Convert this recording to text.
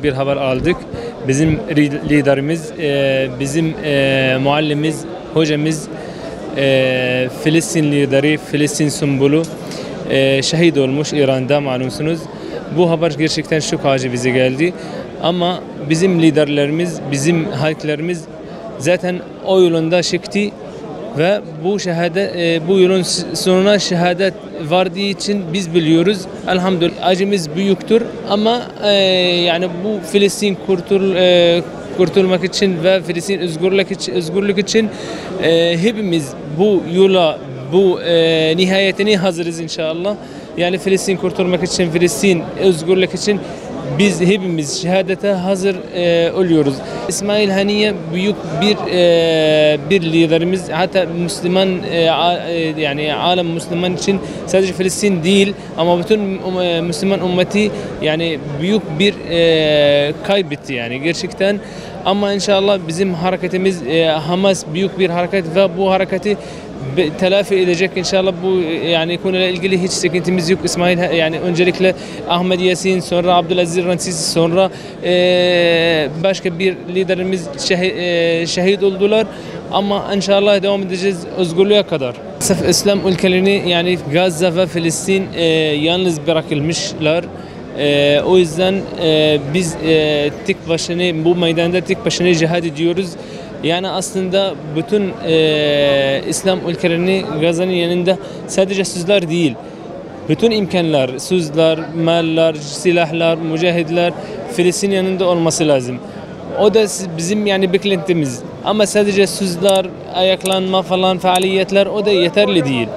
Bir haber aldık. Bizim liderimiz, bizim muallimiz, hocamız, Filistin lideri, Filistin sümbolu şehit olmuş İran'da malumsunuz. Bu haber gerçekten şok acı bize geldi. Ama bizim liderlerimiz, bizim halklarımız zaten o yolunda çıktı ve bu yolun sonuna şehadet vardığı için biz biliyoruz. Elhamdülillah acımız büyüktür ama yani bu Filistin kurtulmak için ve Filistin özgürlük için hepimiz bu yola, bu nihayetine hazırız inşallah. Yani Filistin kurtulmak için, Filistin özgürlük için biz hepimiz şehadete hazır oluyoruz. İsmail Haniye büyük bir liderimiz. Hatta Müslüman yani alem Müslüman için sadece Filistin değil ama bütün Müslüman ümmeti yani büyük bir kaybetti yani gerçekten. Ama inşallah bizim hareketimiz Hamas büyük bir hareket ve bu hareketi telafi edecek inşallah. Bu yani konuyla ilgili hiç sıkıntımız yok. İsmail yani öncelikle Ahmed Yasin, sonra Abdülaziz Rantisi, sonra başka bir liderimiz şehit oldular ama inşallah devam edeceğiz özgürlüğe kadar. İslam ülkelerini yani Gazze ve Filistin yalnız bırakılmışlar. O yüzden biz tek başına bu meydanda tek başına cihad ediyoruz. Yani aslında bütün İslam ülkelerini Gazze'nin yanında sadece sözler değil, bütün imkanlar, sözler, maller, silahlar, mücahidler Filistin yanında olması lazım. O da bizim yani beklentimiz. Ama sadece sözler, ayaklanma falan faaliyetler o da yeterli değil.